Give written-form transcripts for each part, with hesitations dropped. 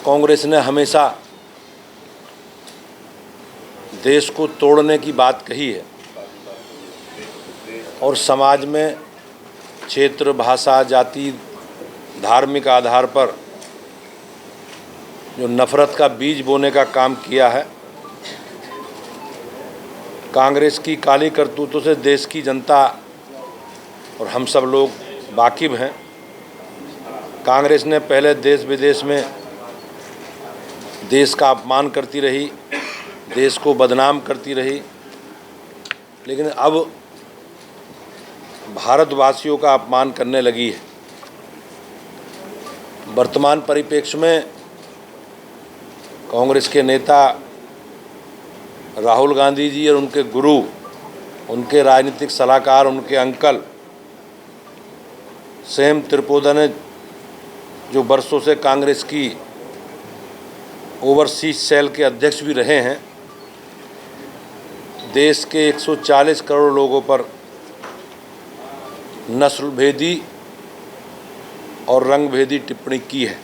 कांग्रेस ने हमेशा देश को तोड़ने की बात कही है और समाज में क्षेत्र, भाषा, जाति, धार्मिक आधार पर जो नफ़रत का बीज बोने का काम किया है। कांग्रेस की काली करतूतों से देश की जनता और हम सब लोग वाकिफ़ हैं। कांग्रेस ने पहले देश विदेश में देश का अपमान करती रही, देश को बदनाम करती रही, लेकिन अब भारतवासियों का अपमान करने लगी है। वर्तमान परिप्रेक्ष्य में कांग्रेस के नेता राहुल गांधी जी और उनके गुरु, उनके राजनीतिक सलाहकार, उनके अंकल सेम त्रिपोदा ने जो वर्षों से कांग्रेस की ओवरसीज सेल के अध्यक्ष भी रहे हैं, देश के 140 करोड़ लोगों पर नस्लभेदी और रंगभेदी टिप्पणी की है।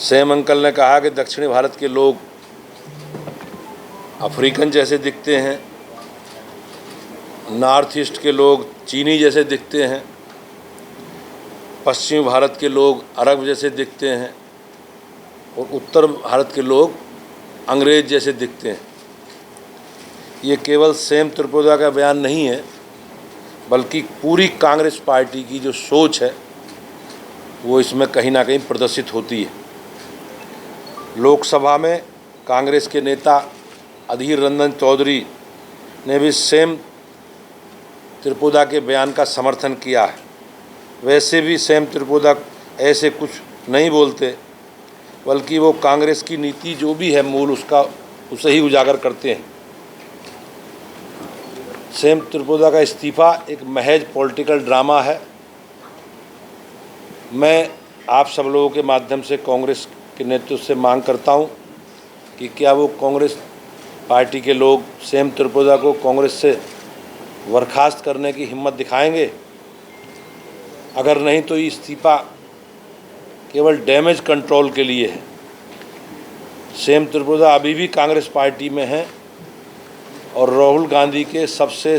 सेम अंकल ने कहा कि दक्षिणी भारत के लोग अफ्रीकन जैसे दिखते हैं, नॉर्थ ईस्ट के लोग चीनी जैसे दिखते हैं, पश्चिमी भारत के लोग अरब जैसे दिखते हैं और उत्तर भारत के लोग अंग्रेज़ जैसे दिखते हैं। ये केवल सेम त्रिपुरा का बयान नहीं है, बल्कि पूरी कांग्रेस पार्टी की जो सोच है वो इसमें कहीं ना कहीं प्रदर्शित होती है। लोकसभा में कांग्रेस के नेता अधीर रंजन चौधरी ने भी सेम त्रिपुरा के बयान का समर्थन किया है। वैसे भी सेम त्रिपुरा ऐसे कुछ नहीं बोलते, बल्कि वो कांग्रेस की नीति जो भी है मूल उसका उसे ही उजागर करते हैं। सेम त्रिपुरा का इस्तीफ़ा एक महज पॉलिटिकल ड्रामा है। मैं आप सब लोगों के माध्यम से कांग्रेस के नेतृत्व से मांग करता हूं कि क्या वो कांग्रेस पार्टी के लोग सेम त्रिपुरा को कांग्रेस से बर्खास्त करने की हिम्मत दिखाएंगे। अगर नहीं तो ये इस्तीफ़ा केवल डैमेज कंट्रोल के लिए है। सेम त्रिपुरा अभी भी कांग्रेस पार्टी में है और राहुल गांधी के सबसे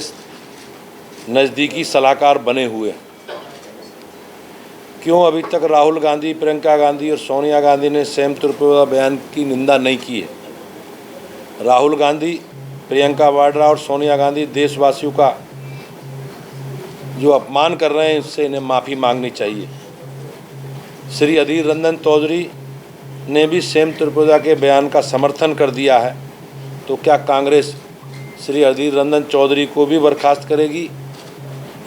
नज़दीकी सलाहकार बने हुए हैं। क्यों अभी तक राहुल गांधी, प्रियंका गांधी और सोनिया गांधी ने सेम त्रिपुरा बयान की निंदा नहीं की है? राहुल गांधी, प्रियंका वाड्रा और सोनिया गांधी देशवासियों का जो अपमान कर रहे हैं, इससे इन्हें माफ़ी मांगनी चाहिए। श्री अधीर रंजन चौधरी ने भी सेम त्रिपुरा के बयान का समर्थन कर दिया है, तो क्या कांग्रेस श्री अधीर रंजन चौधरी को भी बर्खास्त करेगी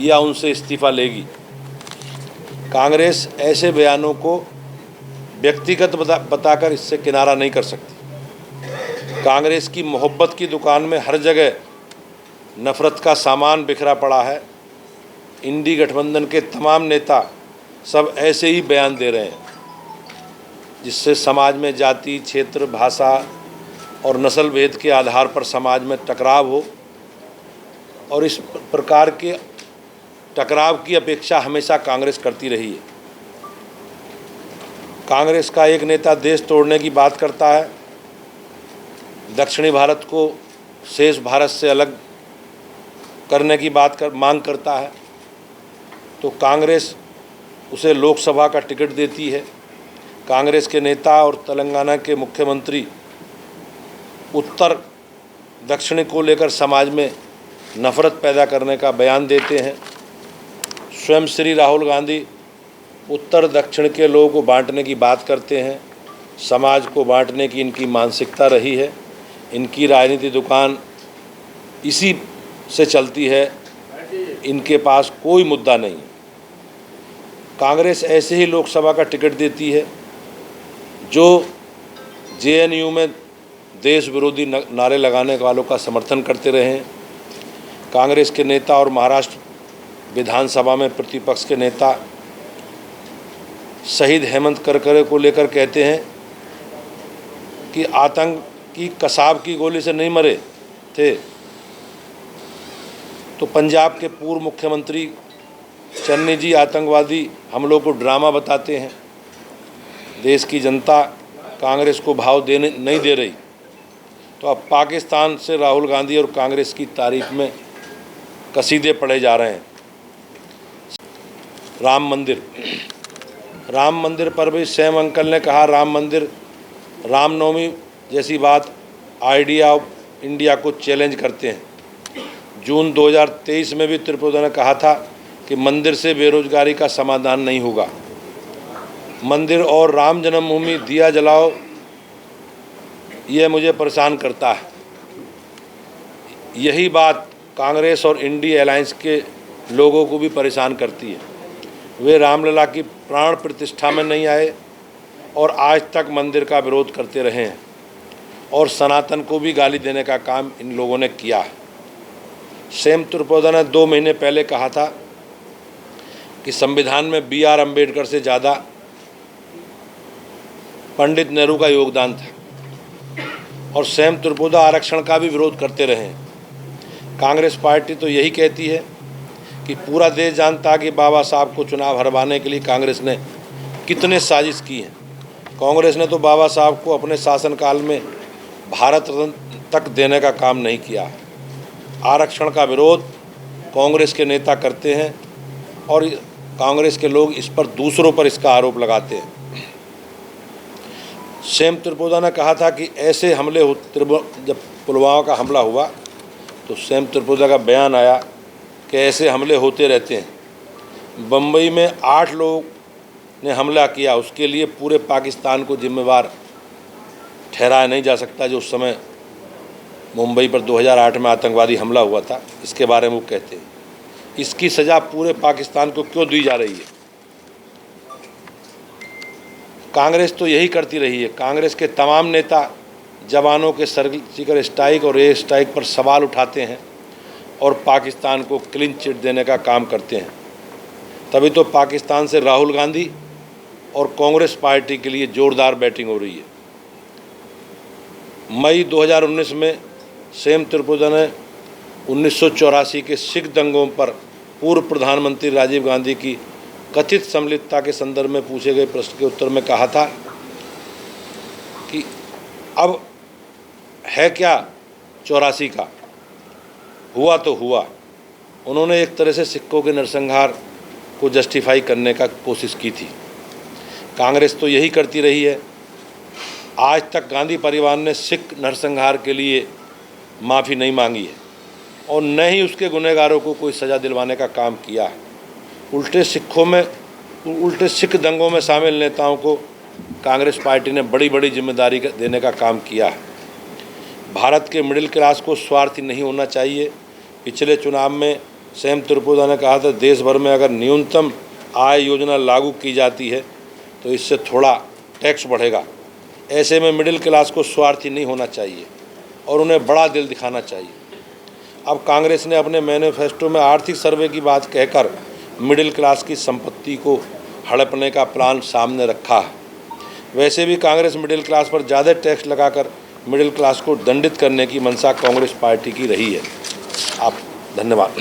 या उनसे इस्तीफ़ा लेगी? कांग्रेस ऐसे बयानों को व्यक्तिगत बताकर इससे किनारा नहीं कर सकती। कांग्रेस की मोहब्बत की दुकान में हर जगह नफ़रत का सामान बिखरा पड़ा है। इंडी गठबंधन के तमाम नेता सब ऐसे ही बयान दे रहे हैं, जिससे समाज में जाति, क्षेत्र, भाषा और नस्ल भेद के आधार पर समाज में टकराव हो। और इस प्रकार के टकराव की अपेक्षा हमेशा कांग्रेस करती रही है। कांग्रेस का एक नेता देश तोड़ने की बात करता है, दक्षिणी भारत को शेष भारत से अलग करने की मांग करता है, तो कांग्रेस उसे लोकसभा का टिकट देती है। कांग्रेस के नेता और तेलंगाना के मुख्यमंत्री उत्तर दक्षिण को लेकर समाज में नफ़रत पैदा करने का बयान देते हैं। स्वयं श्री राहुल गांधी उत्तर दक्षिण के लोगों को बांटने की बात करते हैं। समाज को बांटने की इनकी मानसिकता रही है। इनकी राजनीति दुकान इसी से चलती है। इनके पास कोई मुद्दा नहीं। कांग्रेस ऐसे ही लोकसभा का टिकट देती है जो जेएनयू में देश विरोधी नारे लगाने वालों का समर्थन करते रहे हैं। कांग्रेस के नेता और महाराष्ट्र विधानसभा में प्रतिपक्ष के नेता शहीद हेमंत करकरे को लेकर कहते हैं कि आतंक की कसाब की गोली से नहीं मरे थे, तो पंजाब के पूर्व मुख्यमंत्री चन्नी जी आतंकवादी हमलों को ड्रामा बताते हैं। देश की जनता कांग्रेस को भाव देने नहीं दे रही, तो अब पाकिस्तान से राहुल गांधी और कांग्रेस की तारीफ में कसीदे पढ़े जा रहे हैं। राम मंदिर पर भी सैम अंकल ने कहा, राम मंदिर रामनवमी जैसी बात आइडिया ऑफ इंडिया को चैलेंज करते हैं। जून 2023 में भी त्रिपुरा ने कहा था कि मंदिर से बेरोजगारी का समाधान नहीं होगा। मंदिर और राम जन्मभूमि दिया जलाओ, यह मुझे परेशान करता है। यही बात कांग्रेस और इंडिया अलायंस के लोगों को भी परेशान करती है। वे रामलला की प्राण प्रतिष्ठा में नहीं आए और आज तक मंदिर का विरोध करते रहे हैं और सनातन को भी गाली देने का काम इन लोगों ने किया है। सैम त्रिपुरा ने 2 महीने पहले कहा था कि संविधान में BR अम्बेडकर से ज़्यादा पंडित नेहरू का योगदान था और सैम त्रिपुरा आरक्षण का भी विरोध करते रहे। कांग्रेस पार्टी तो यही कहती है कि पूरा देश जानता कि बाबा साहब को चुनाव हरवाने के लिए कांग्रेस ने कितने साजिश की हैं। कांग्रेस ने तो बाबा साहब को अपने शासनकाल में भारत रत्न तक देने का काम नहीं किया। आरक्षण का विरोध कांग्रेस के नेता करते हैं और कांग्रेस के लोग इस पर दूसरों पर इसका आरोप लगाते हैं। सैम त्रिपुरा ने कहा था कि ऐसे हमले जब पुलवामा का हमला हुआ तो सैम त्रिपुरा का बयान आया कि ऐसे हमले होते रहते हैं। बम्बई में 8 लोग ने हमला किया, उसके लिए पूरे पाकिस्तान को जिम्मेवार ठहराया नहीं जा सकता। जो उस समय मुंबई पर 2008 में आतंकवादी हमला हुआ था, इसके बारे में वो कहते हैं। इसकी सज़ा पूरे पाकिस्तान को क्यों दी जा रही है? कांग्रेस तो यही करती रही है। कांग्रेस के तमाम नेता जवानों के सर्जिकल स्ट्राइक और एयर स्ट्राइक पर सवाल उठाते हैं और पाकिस्तान को क्लीन चिट देने का काम करते हैं। तभी तो पाकिस्तान से राहुल गांधी और कांग्रेस पार्टी के लिए जोरदार बैटिंग हो रही है। मई 2019 में सैम त्रिपुरा ने 1984 के सिख दंगों पर पूर्व प्रधानमंत्री राजीव गांधी की कथित सम्मिलितता के संदर्भ में पूछे गए प्रश्न के उत्तर में कहा था कि अब है क्या 84 का, हुआ तो हुआ। उन्होंने एक तरह से सिखों के नरसंहार को जस्टिफाई करने का कोशिश की थी। कांग्रेस तो यही करती रही है। आज तक गांधी परिवार ने सिख नरसंहार के लिए माफ़ी नहीं मांगी है और न ही उसके गुनहगारों को कोई सज़ा दिलवाने का काम किया है। उल्टे सिख दंगों में शामिल नेताओं को कांग्रेस पार्टी ने बड़ी बड़ी जिम्मेदारी देने का काम किया है। भारत के मिडिल क्लास को स्वार्थी नहीं होना चाहिए। पिछले चुनाव में सैम त्रिपुरा ने कहा था, देश भर में अगर न्यूनतम आय योजना लागू की जाती है तो इससे थोड़ा टैक्स बढ़ेगा। ऐसे में मिडिल क्लास को स्वार्थी नहीं होना चाहिए और उन्हें बड़ा दिल दिखाना चाहिए। अब कांग्रेस ने अपने मैनिफेस्टो में आर्थिक सर्वे की बात कहकर मिडिल क्लास की संपत्ति को हड़पने का प्लान सामने रखा है। वैसे भी कांग्रेस मिडिल क्लास पर ज़्यादा टैक्स लगाकर मिडिल क्लास को दंडित करने की मंशा कांग्रेस पार्टी की रही है। आप धन्यवाद।